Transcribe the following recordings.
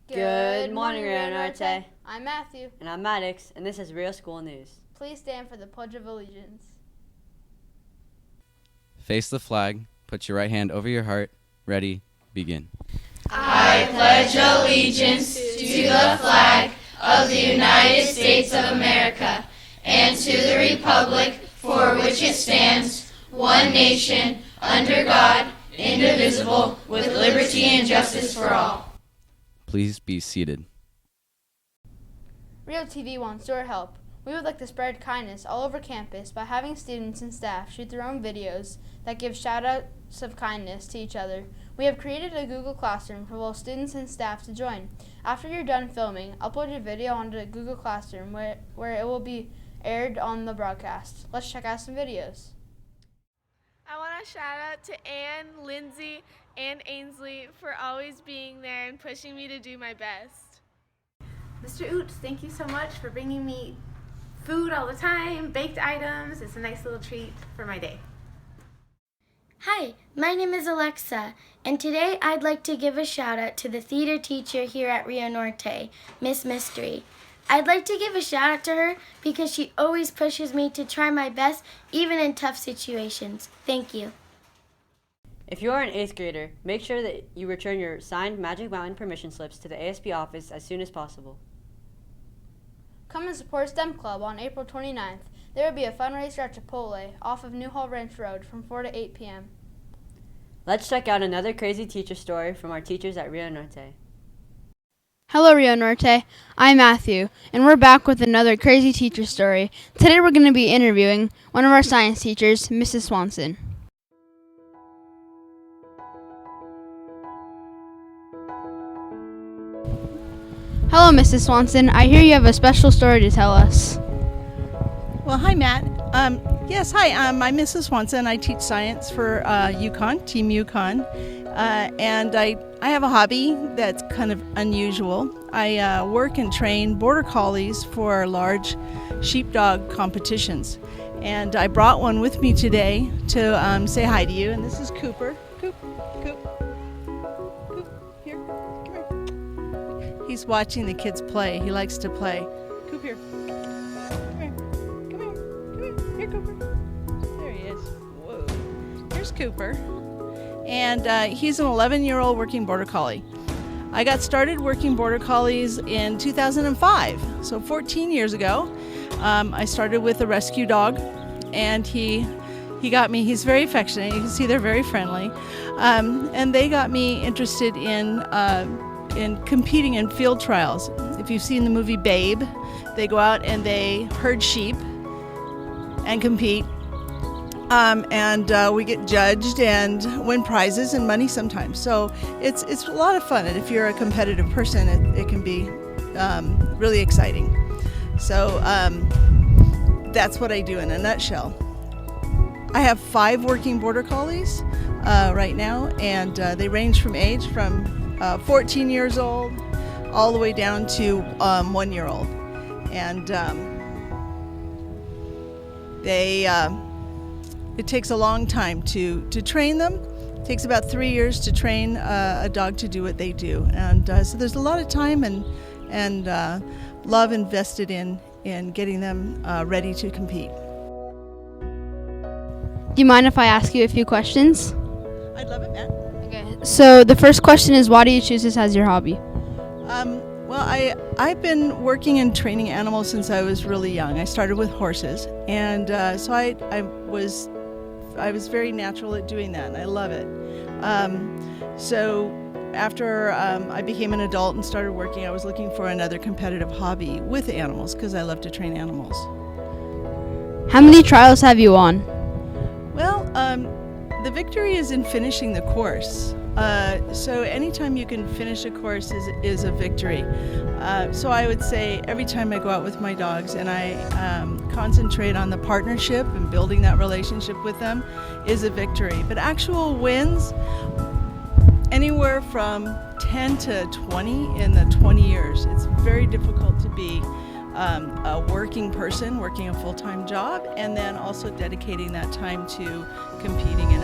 Good morning, Rio Norte. I'm Matthew. And I'm Maddox, and this is Real School News. Please stand for the Pledge of Allegiance. Face the flag, put your right hand over your heart. Ready, begin. I pledge allegiance to the flag of the United States of America and to the republic for which it stands, one nation, under God, indivisible, with liberty and justice for all. Please be seated. RioTV wants your help. We would like to spread kindness all over campus by having students and staff shoot their own videos that give shout-outs of kindness to each other. We have created a Google Classroom for both students and staff to join. After you're done filming, upload your video onto Google Classroom where it will be aired on the broadcast. Let's check out some videos. I want to shout out to Anne, Lindsay, and Ainsley for always being there and pushing me to do my best. Mr. Oots, thank you so much for bringing me food all the time, baked items. It's a nice little treat for my day. Hi, my name is Alexa, and today I'd like to give a shout out to the theater teacher here at Rio Norte, Miss Mystery. I'd like to give a shout out to her because she always pushes me to try my best, even in tough situations. Thank you. If you are an 8th grader, make sure that you return your signed Magic Mountain permission slips to the ASP office as soon as possible. Come and support STEM Club on April 29th. There will be a fundraiser at Chipotle off of Newhall Ranch Road from 4 to 8 p.m. Let's check out another crazy teacher story from our teachers at Rio Norte. Hello, Rio Norte. I'm Matthew, and we're back with another crazy teacher story. Today we're going to be interviewing one of our science teachers, Mrs. Swanson. Hello, Mrs. Swanson. I hear you have a special story to tell us. Well, hi, Matt. I'm Mrs. Swanson. I teach science for UConn, Team UConn, and I have a hobby that's kind of unusual. I work and train border collies for large sheepdog competitions, and I brought one with me today to say hi to you. And this is Cooper. Coop, here, come here. He's watching the kids play. He likes to play. Coop, here. Here, Cooper. There he is. Whoa. Here's Cooper. And he's an 11-year-old working border collie. I got started working border collies in 2005, so 14 years ago. I started with a rescue dog, and he got me. He's very affectionate. You can see they're very friendly. And they got me interested in competing in field trials. If you've seen the movie Babe, they go out and they herd sheep and compete, and we get judged and win prizes and money sometimes. So it's a lot of fun, and if you're a competitive person, it can be really exciting. So that's what I do in a nutshell. I have 5 working border collies right now, and they range from age from 14 years old all the way down to 1-year-old, and it takes a long time to train them. It takes about 3 years to train a dog to do what they do, and so there's a lot of time and love invested in getting them ready to compete. Do you mind if I ask you a few questions? I'd love it, Matt. Okay. So the first question is, why do you choose this as your hobby? Well, I've been working and training animals since I was really young. I started with horses, and so I was very natural at doing that, and I love it. So after I became an adult and started working, I was looking for another competitive hobby with animals because I love to train animals. How many trials have you won? Well, the victory is in finishing the course. So anytime you can finish a course is a victory. So I would say every time I go out with my dogs and I concentrate on the partnership and building that relationship with them is a victory. But actual wins, anywhere from 10 to 20 in the 20 years. It's very difficult to be a working person, working a full-time job, and then also dedicating that time to competing in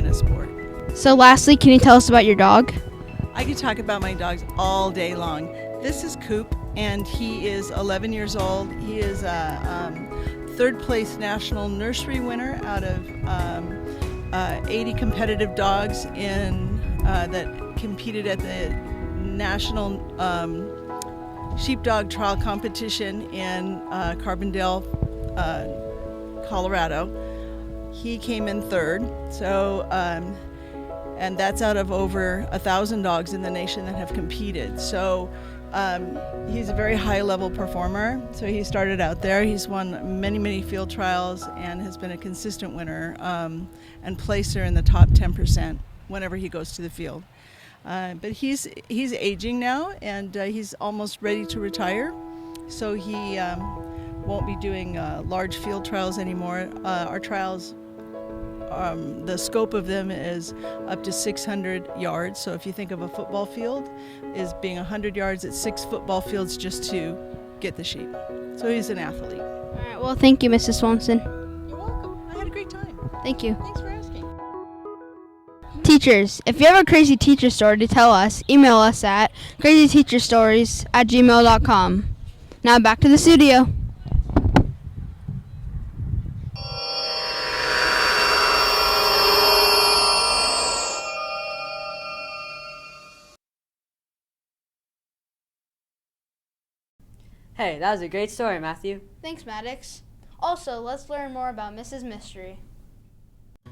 a sport. So lastly, can you tell us about your dog? I could talk about my dogs all day long. This is Coop, and he is 11 years old. He is a third place national nursery winner out of 80 competitive dogs that competed at the national sheepdog trial competition in Carbondale, Colorado. He came in third. So, and that's out of over 1,000 dogs in the nation that have competed. So he's a very high-level performer. So he started out there. He's won many, many field trials and has been a consistent winner and placer in the top 10% whenever he goes to the field. But he's aging now, and he's almost ready to retire. So he won't be doing large field trials anymore. Our trials, the scope of them is up to 600 yards. So if you think of a football field as being 100 yards, it's 6 football fields just to get the sheep. So he's an athlete. All right, well, thank you, Mrs. Swanson. You're welcome. I had a great time. Thank you. Thanks for asking. Teachers, if you have a crazy teacher story to tell us, email us at crazyteacherstories@gmail.com. Now back to the studio. Hey, that was a great story, Matthew. Thanks, Maddox. Also, let's learn more about Mrs. Mystery.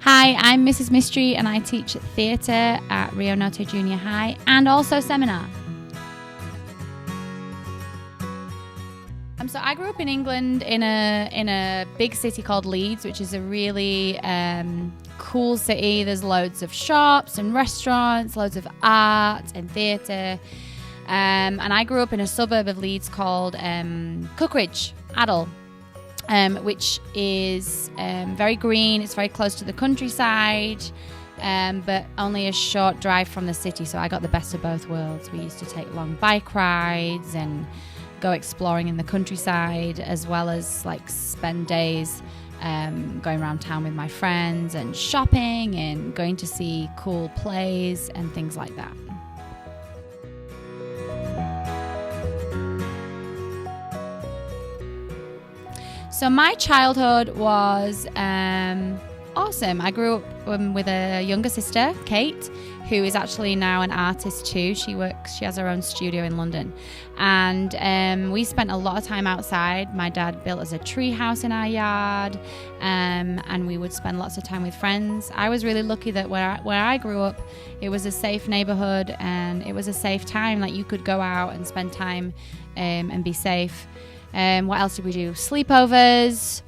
Hi, I'm Mrs. Mystery and I teach theatre at Norte Junior High and also seminar. So I grew up in England in a big city called Leeds, which is a really cool city. There's loads of shops and restaurants, loads of art and theatre. And I grew up in a suburb of Leeds called Cookridge, Adel. Which is very green. It's very close to the countryside, but only a short drive from the city, so I got the best of both worlds. We used to take long bike rides and go exploring in the countryside, as well as like spend days going around town with my friends and shopping and going to see cool plays and things like that. So my childhood was awesome. I grew up with a younger sister, Kate, who is actually now an artist too. She has her own studio in London. And we spent a lot of time outside. My dad built us a tree house in our yard, and we would spend lots of time with friends. I was really lucky that where I grew up, it was a safe neighborhood and it was a safe time. Like you could go out and spend time and be safe. What else did we do? Sleepovers,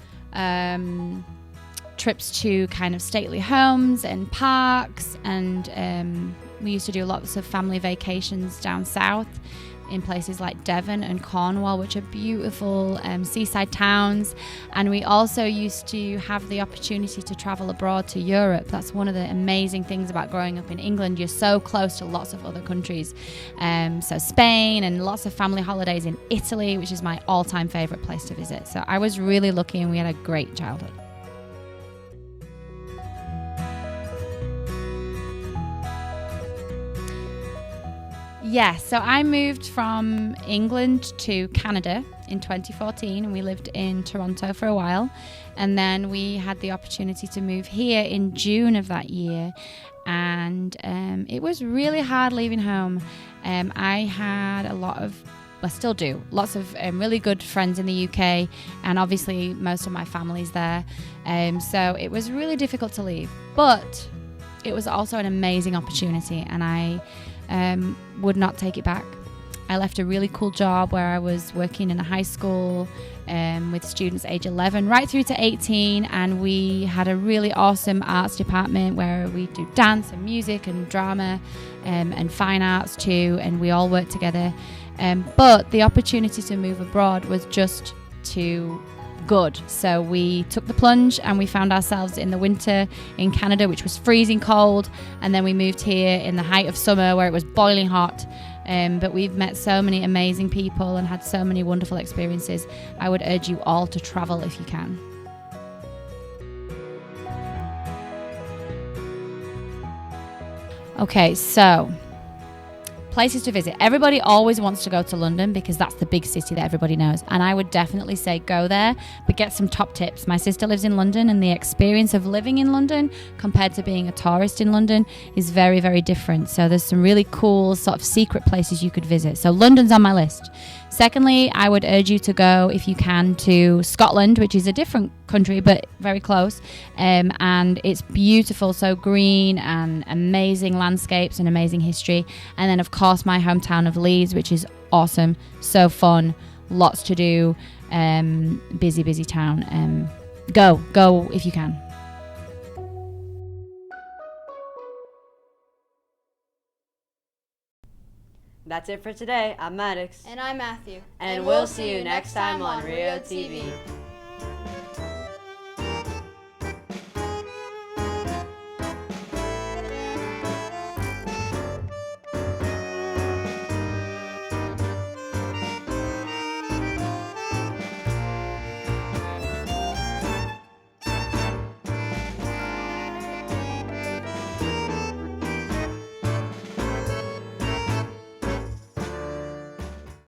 trips to kind of stately homes and parks, and we used to do lots of family vacations down south in places like Devon and Cornwall, which are beautiful seaside towns. And we also used to have the opportunity to travel abroad to Europe. That's one of the amazing things about growing up in England. You're so close to lots of other countries. So Spain, and lots of family holidays in Italy, which is my all-time favorite place to visit. So I was really lucky and we had a great childhood. Yes, so I moved from England to Canada in 2014, and we lived in Toronto for a while. And then we had the opportunity to move here in June of that year. And it was really hard leaving home. I had I still do, lots of really good friends in the UK, and obviously most of my family's there. So it was really difficult to leave. But it was also an amazing opportunity, and I would not take it back. I left a really cool job where I was working in a high school with students age 11 right through to 18, and we had a really awesome arts department where we do dance and music and drama and fine arts too, and we all worked together. But the opportunity to move abroad was just too good. So we took the plunge and we found ourselves in the winter in Canada, which was freezing cold, and then we moved here in the height of summer where it was boiling hot. But we've met so many amazing people and had so many wonderful experiences. I would urge you all to travel if you can. Okay, so places to visit. Everybody always wants to go to London because that's the big city that everybody knows. And I would definitely say go there, but get some top tips. My sister lives in London, and the experience of living in London compared to being a tourist in London is very, very different. So there's some really cool sort of secret places you could visit. So London's on my list. Secondly, I would urge you to go, if you can, to Scotland, which is a different country but very close, and it's beautiful, so green and amazing landscapes and amazing history. And then of course my hometown of Leeds, which is awesome, so fun, lots to do, busy town. Go if you can. That's it for today. I'm Maddox. And I'm Matthew. And we'll see you next time on RioTV.